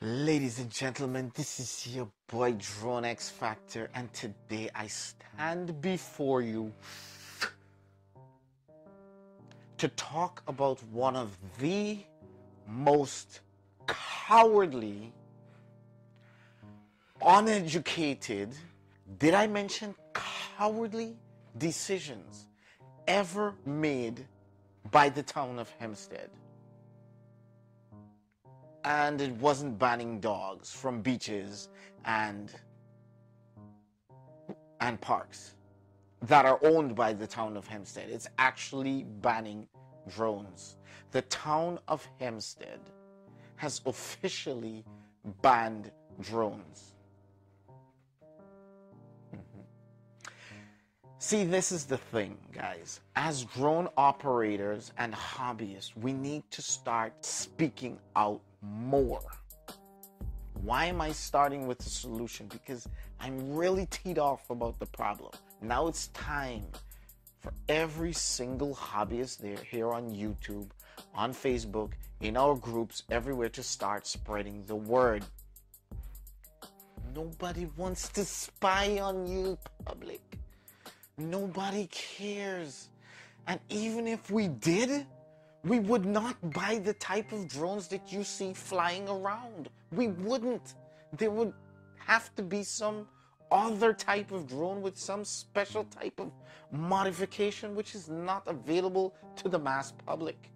Ladies and gentlemen, this is your boy Drone X Factor, and today I stand before you to talk about one of the most cowardly, uneducated, did I mention cowardly decisions ever made by the town of Hempstead. And it wasn't banning dogs from beaches and parks that are owned by the town of Hempstead. It's actually banning drones. The town of Hempstead has officially banned drones. See, this is the thing, guys. As drone operators and hobbyists, we need to start speaking out more. Why am I starting with the solution? Because I'm really teed off about the problem. Now it's time for every single hobbyist there, here on YouTube, on Facebook, in our groups, everywhere, to start spreading the word. Nobody wants to spy on you, public. Nobody cares. And even if we did, we would not buy the type of drones that you see flying around. We wouldn't. There would have to be some other type of drone with some special type of modification which is not available to the mass public.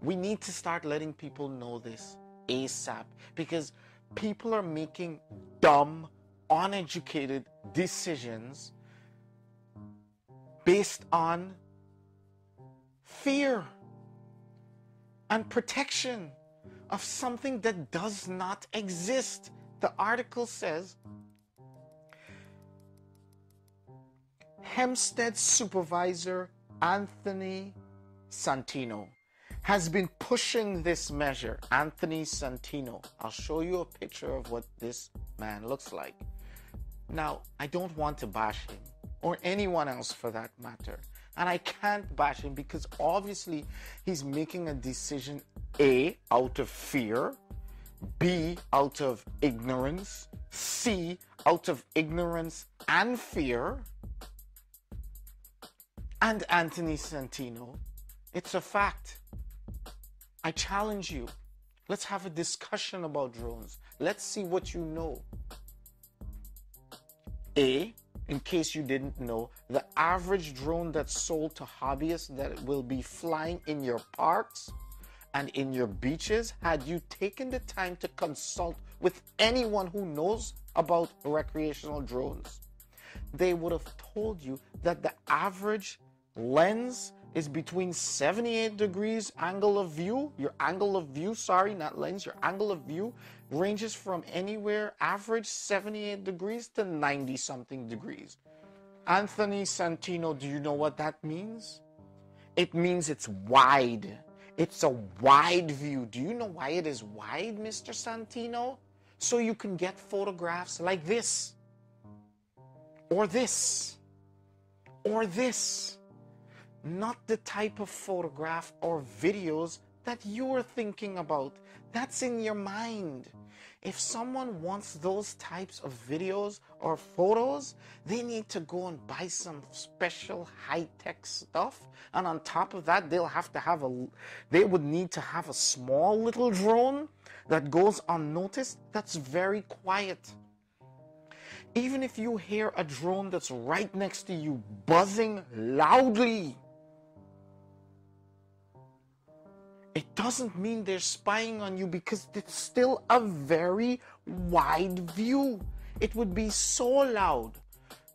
We need to start letting people know this ASAP, because people are making dumb, uneducated decisions based on fear and protection of something that does not exist. The article says Hempstead Supervisor Anthony Santino has been pushing this measure. Anthony Santino. I'll show you a picture of what this man looks like. Now, I don't want to bash him, or anyone else for that matter. And I can't bash him because obviously he's making a decision, A, out of fear, B, out of ignorance, C, out of ignorance and fear. And Anthony Santino, it's a fact. I challenge you. Let's have a discussion about drones. Let's see what you know. A, in case you didn't know, the average drone that's sold to hobbyists that will be flying in your parks and in your beaches, had you taken the time to consult with anyone who knows about recreational drones, they would have told you that the average lens is between 78 degrees angle of view. Your angle of view, sorry, not lens, your angle of view ranges from anywhere average 78 degrees to 90 something degrees. Anthony Santino, do you know what that means? It means it's wide. It's a wide view. Do you know why it is wide, Mr. Santino? So you can get photographs like this, or this, or this. Not the type of photograph or videos that you're thinking about. That's in your mind. If someone wants those types of videos or photos, they need to go and buy some special high-tech stuff. And on top of that, they would need to have a small little drone that goes unnoticed, that's very quiet. Even if you hear a drone that's right next to you buzzing loudly, it doesn't mean they're spying on you, because it's still a very wide view. It would be so loud,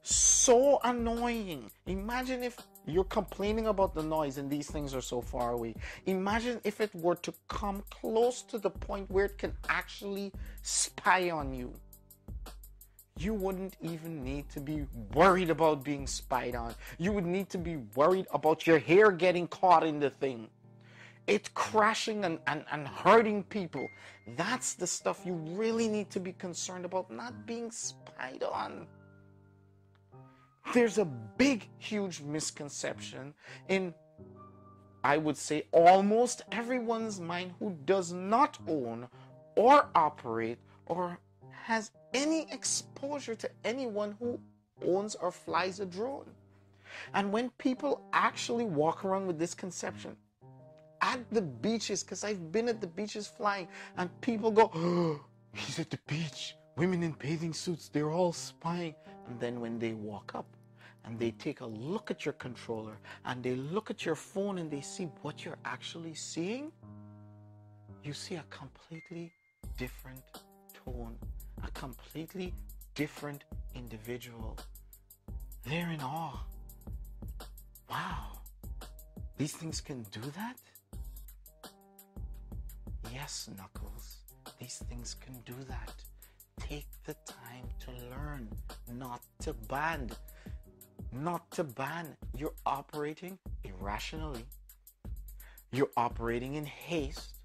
so annoying. Imagine if you're complaining about the noise and these things are so far away. Imagine if it were to come close to the point where it can actually spy on you. You wouldn't even need to be worried about being spied on. You would need to be worried about your hair getting caught in the thing. It's crashing and hurting people. That's the stuff you really need to be concerned about, not being spied on. There's a big, huge misconception in I would say almost everyone's mind who does not own or operate or has any exposure to anyone who owns or flies a drone. And when people actually walk around with this conception at the beaches, because I've been at the beaches flying, and people go, oh, he's at the beach, women in bathing suits, they're all spying. And then when they walk up and they take a look at your controller and they look at your phone and they see what you're actually seeing, you see a completely different tone, a completely different individual. They're in awe. Wow, these things can do that? Yes, Knuckles, these things can do that. Take the time to learn, not to ban. Not to ban. You're operating irrationally. You're operating in haste.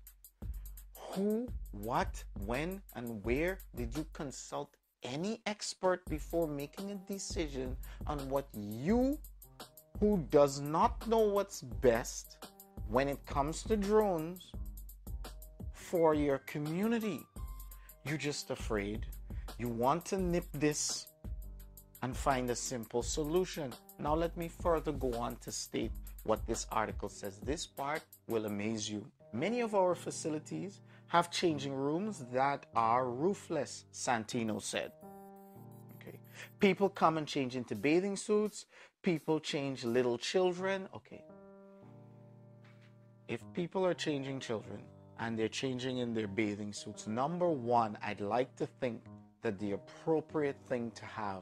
Who, what, when, and where did you consult any expert before making a decision on what you, who does not know what's best when it comes to drones, for your community? You're just afraid. You want to nip this and find a simple solution. Now let me further go on to state what this article says. This part will amaze you. Many of our facilities have changing rooms that are roofless, Santino said. Okay. People come and change into bathing suits. People change little children. Okay. If people are changing children and they're changing in their bathing suits, number one, I'd like to think that the appropriate thing to have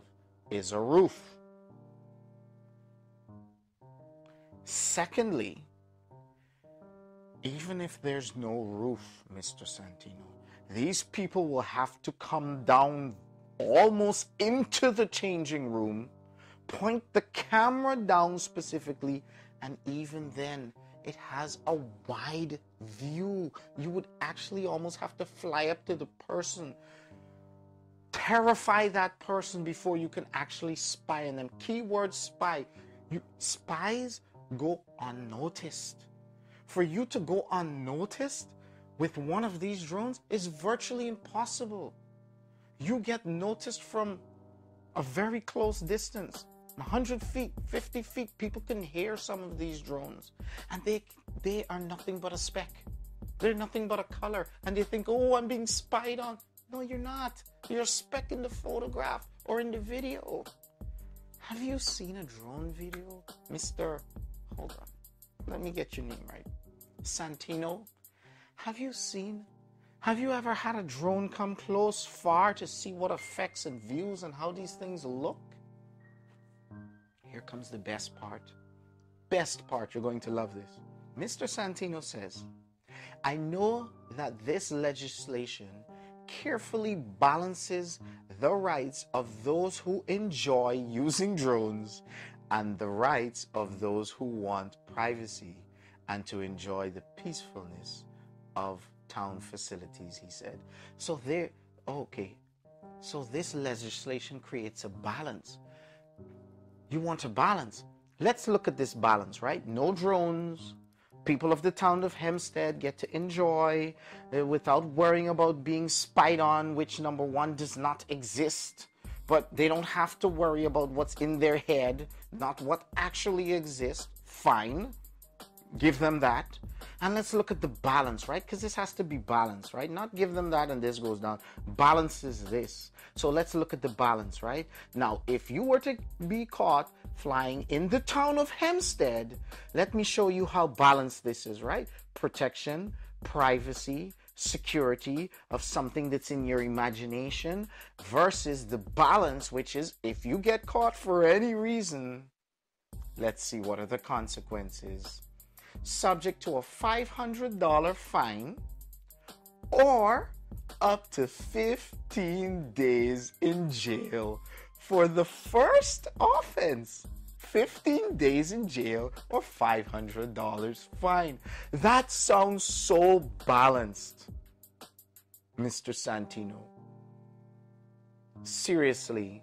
is a roof. Secondly, even if there's no roof, Mr. Santino, these people will have to come down almost into the changing room, point the camera down specifically, and even then, it has a wide view. You would actually almost have to fly up to the person, terrify that person before you can actually spy on them. Keyword spy. Spies go unnoticed. For you to go unnoticed with one of these drones is virtually impossible. You get noticed from a very close distance. 100 feet, 50 feet, people can hear some of these drones. And they are nothing but a speck. They're nothing but a color. And they think, oh, I'm being spied on. No, you're not. You're a speck in the photograph or in the video. Have you seen a drone video? Mr. Hold on. Let me get your name right. Santino. Have you ever had a drone come close, far to see what effects and views and how these things look? Here comes the best part. Best part, you're going to love this. Mr. Santino says, I know that this legislation carefully balances the rights of those who enjoy using drones and the rights of those who want privacy and to enjoy the peacefulness of town facilities, he said. So this legislation creates a balance. You want a balance. Let's look at this balance, right? No drones. People of the town of Hempstead get to enjoy without worrying about being spied on, which number one does not exist. But they don't have to worry about what's in their head, not what actually exists. Fine. Give them that. And let's look at the balance, right? Because this has to be balanced, right? Not give them that and this goes down. Balance is this. So let's look at the balance, right? Now, if you were to be caught flying in the town of Hempstead, let me show you how balanced this is, right? Protection, privacy, security of something that's in your imagination versus the balance, which is if you get caught for any reason, let's see what are the consequences. Subject to a $500 fine or up to 15 days in jail for the first offense. 15 days in jail or $500 fine. That sounds so balanced, Mr. Santino. Seriously,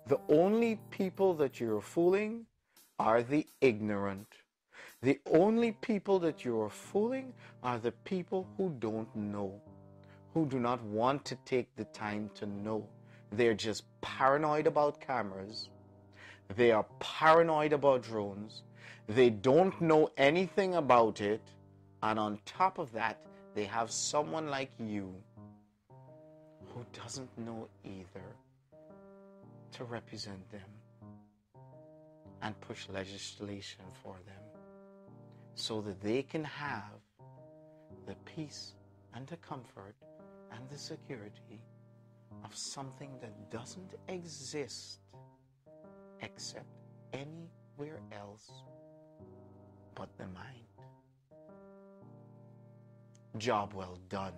the only people that you're fooling are the ignorant. The only people that you are fooling are the people who don't know, who do not want to take the time to know. They're just paranoid about cameras. They are paranoid about drones. They don't know anything about it. And on top of that, they have someone like you who doesn't know either to represent them and push legislation for them so that they can have the peace and the comfort and the security of something that doesn't exist except anywhere else but the mind. Job well done.